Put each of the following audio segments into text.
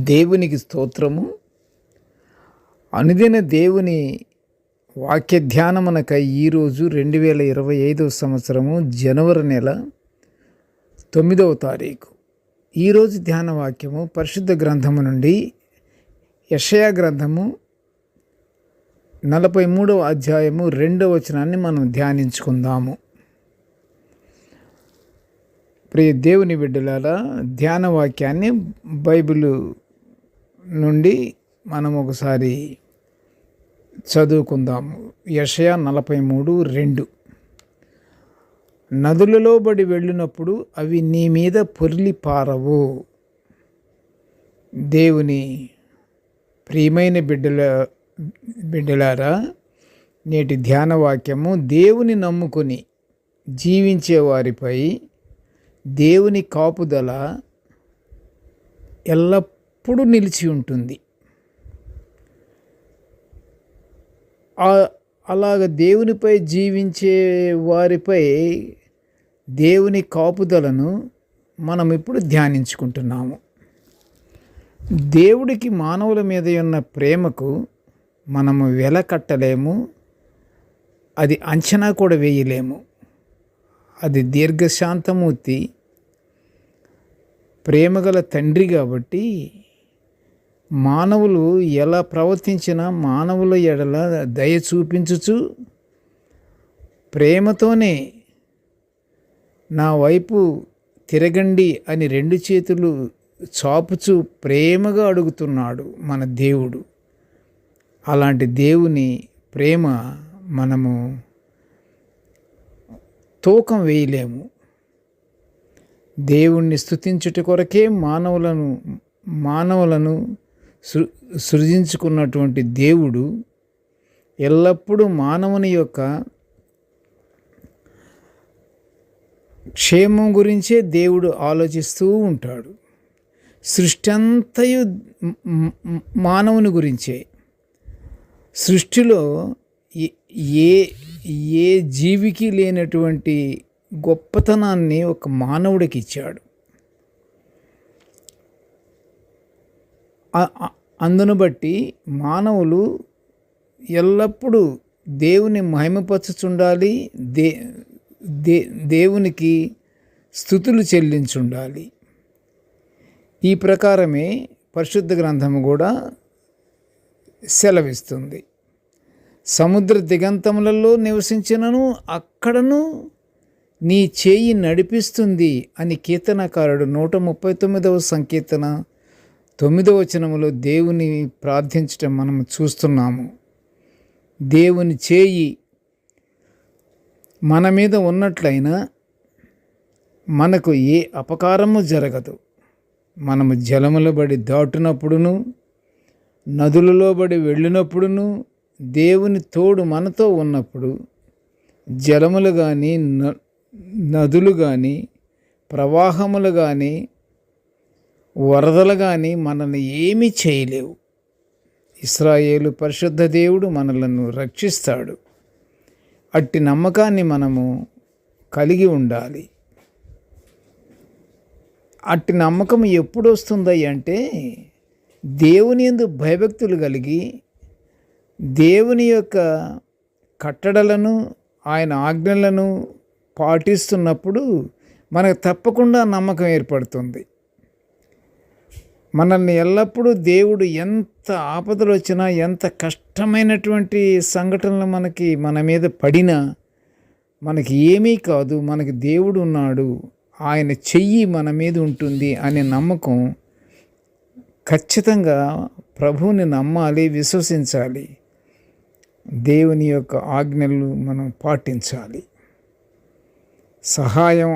దేవునికి స్తోత్రము. అనుదిన దేవుని వాక్య ధ్యానమునకై ఈరోజు 2025 సంవత్సరము జనవరి నెల 9వ తారీఖు. ఈరోజు ధ్యాన వాక్యము పరిశుద్ధ గ్రంథము నుండి యెషయా గ్రంథము 43వ అధ్యాయము 2వ వచనాన్ని మనం ధ్యానించుకుందాము. ప్రియ దేవుని బిడ్డలారా, ధ్యాన వాక్యాన్ని బైబిల్ నుండి మనం ఒకసారి చదువుకుందాము. యెషయా 43:2. నదులలో బడి వెళ్ళినప్పుడు అవి నీ మీద పొర్లి పారవు. దేవుని ప్రియమైన బిడ్డలారా, నేటి ధ్యాన వాక్యము దేవుని నమ్ముకొని జీవించే వారిపై దేవుని కాపుదల ఎల్లప్పుడూ నిలిచి ఉంటుంది. అలాగ దేవునిపై జీవించే వారిపై దేవుని కాపుదలను మనం ఇప్పుడు ధ్యానించుకుంటున్నాము. దేవుడికి మానవుల మీద ఉన్న ప్రేమకు మనము వెల కట్టలేము, అది అంచనా కూడా వేయలేము. అది దీర్ఘశాంతమూర్తి, ప్రేమగల తండ్రి కాబట్టి మానవులు ఎలా ప్రవర్తించినా మానవుల ఎడల దయ చూపించుచు ప్రేమతోనే నా వైపు తిరగండి అని 2 చేతులు చాపుచు ప్రేమగా అడుగుతున్నాడు మన దేవుడు. అలాంటి దేవుని ప్రేమ మనము తూకం వేయలేము. దేవుణ్ణి స్తుతించుట కొరకే మానవులను సృజించుకున్నటువంటి దేవుడు ఎల్లప్పుడూ మానవుని యొక్క క్షేమం గురించే దేవుడు ఆలోచిస్తూ ఉంటాడు. సృష్టి అంతయు మానవుని గురించే. సృష్టిలో ఏ జీవికి లేనటువంటి గొప్పతనాన్ని ఒక మానవుడికి ఇచ్చాడు. అందును బట్టి మానవులు ఎల్లప్పుడూ దేవుని మహిమపరచుచుండాలి, దేవునికి స్తుతులు చెల్లించుండాలి. ఈ ప్రకారమే పరిశుద్ధ గ్రంథము కూడా సెలవిస్తుంది. సముద్ర దిగంతములలో నివసించినను అక్కడను నీ చేయి నడిపిస్తుంది అని కీర్తనకారుడు 139వ సంకీర్తన 9వ వచనములో దేవుని ప్రార్థించటం మనం చూస్తున్నాము. దేవుని చేయి మన మీద ఉన్నట్లయినా మనకు ఏ అపకారము జరగదు. మనము జలముల బడి దాటునప్పుడును, నదులలో బడి వెళ్ళినప్పుడును, దేవుని తోడు మనతో ఉన్నప్పుడు జలములు కానీ నదులు కానీ ప్రవాహములు కానీ వరదలు కానీ మనల్ని ఏమీ చేయలేవు. ఇశ్రాయేలు పరిశుద్ధ దేవుడు మనలను రక్షిస్తాడు. అట్టి నమ్మకాన్ని మనము కలిగి ఉండాలి. అట్టి నమ్మకం ఎప్పుడు వస్తుంది అంటే దేవుని యందు భయభక్తులు కలిగి దేవుని యొక్క కట్టడలను ఆయన ఆజ్ఞలను పాటిస్తున్నప్పుడు మనకు తప్పకుండా నమ్మకం ఏర్పడుతుంది. మనల్ని ఎల్లప్పుడూ దేవుడు ఎంత ఆపదలు వచ్చినా, ఎంత కష్టమైనటువంటి సంఘటనలు మన మీద పడినా మనకి ఏమీ కాదు, మనకి దేవుడు ఉన్నాడు, ఆయన చెయ్యి మన మీద ఉంటుంది అనే నమ్మకం ఖచ్చితంగా ప్రభువుని నమ్మాలి, విశ్వసించాలి. దేవుని యొక్క ఆజ్ఞలు మనం పాటించాలి. సహాయం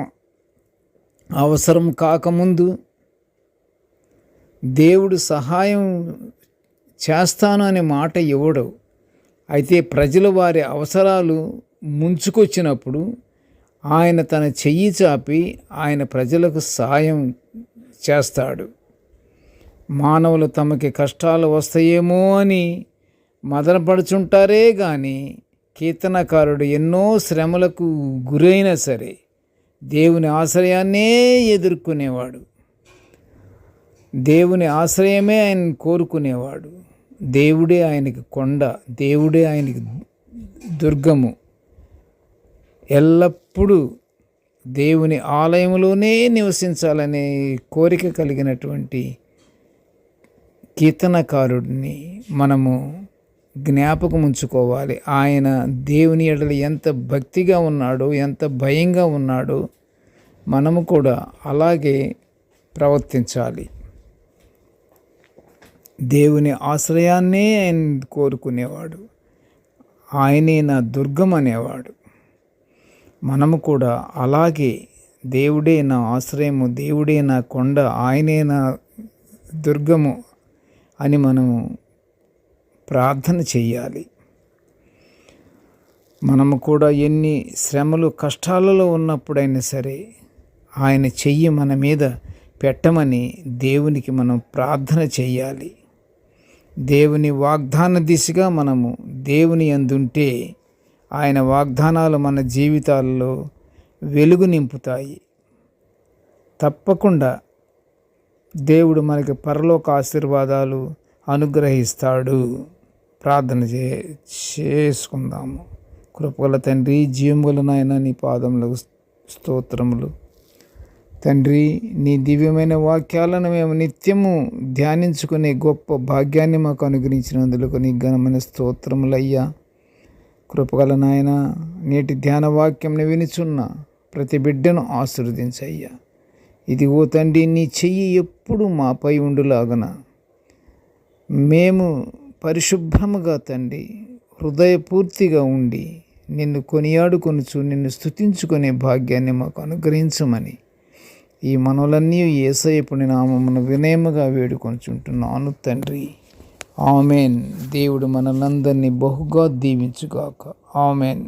అవసరం కాకముందు దేవుడు సహాయం చేస్తాను అనే మాట ఇవ్వడు. అయితే ప్రజలు వారి అవసరాలు ముంచుకొచ్చినప్పుడు ఆయన తన చెయ్యి చాపి ఆయన ప్రజలకు సహాయం చేస్తాడు. మానవులు తమకి కష్టాలు వస్తాయేమో అని మదనపడుచుంటారే కానీ కీర్తనకారుడు ఎన్నో శ్రమలకు గురైనా సరే దేవుని ఆశ్రయాన్నే ఎదుర్కొనేవాడు. దేవుని ఆశ్రయమే ఆయన కోరుకునేవాడు. దేవుడే ఆయనకి కొండ, దేవుడే ఆయనకి దుర్గము. ఎల్లప్పుడూ దేవుని ఆలయంలోనే నివసించాలనే కోరిక కలిగినటువంటి కీర్తనకారుడిని మనము జ్ఞాపకం ఉంచుకోవాలి. ఆయన దేవుని ఎడల ఎంత భక్తిగా ఉన్నాడో, ఎంత భయంగా ఉన్నాడో మనము కూడా అలాగే ప్రవర్తించాలి. దేవుని ఆశ్రయాన్నే ఆయన కోరుకునేవాడు. ఆయనే నా దుర్గం అనేవాడు. మనము కూడా అలాగే దేవుడే నా ఆశ్రయము, దేవుడే నా కొండ, ఆయనే నా దుర్గము అని మనము ప్రార్థన చెయ్యాలి. మనము కూడా ఎన్ని శ్రమలు కష్టాలలో ఉన్నప్పుడైనా సరే ఆయన చెయ్యి మన మీద పెట్టమని దేవునికి మనం ప్రార్థన చెయ్యాలి. దేవుని వాగ్దాన దిశగా మనము దేవుని యందుంటే ఆయన వాగ్దానాలు మన జీవితాల్లో వెలుగు నింపుతాయి. తప్పకుండా దేవుడు మనకి పరలోక ఆశీర్వాదాలు అనుగ్రహిస్తాడు. ప్రార్థన చేసుకుందాము. కృపగల తండ్రి, జీవముల నాయన, నీ పాదములకు స్తోత్రములు. తండ్రి, నీ దివ్యమైన వాక్యాలను మేము నిత్యము ధ్యానించుకునే గొప్ప భాగ్యాన్ని మాకు అనుగ్రహించినందుకు నీ ఘనమైన స్తోత్రములయ్యా. కృపగల నాయన, నేటి ధ్యాన వాక్యంని వినుచున్న ప్రతి బిడ్డను ఆశీర్వదించయ్యా. ఇదిగో తండ్రి, నీ చెయ్యి ఎప్పుడు మాపై ఉండులాగన మేము పరిశుభ్రముగా తండ్రి హృదయపూర్తిగా ఉండి నిన్ను కొనియాడుకొనుచు నిన్ను స్తుతించుకునే భాగ్యాన్ని మాకు అనుగ్రహించమని ఈ మనవులన్నీ యేసయ్య నామమున వినయముగా వేడుకొనుచుంటున్నాను తండ్రి. ఆమెన్. దేవుడు మనలందరినీ బహుగా దీవించుగాక. ఆమెన్.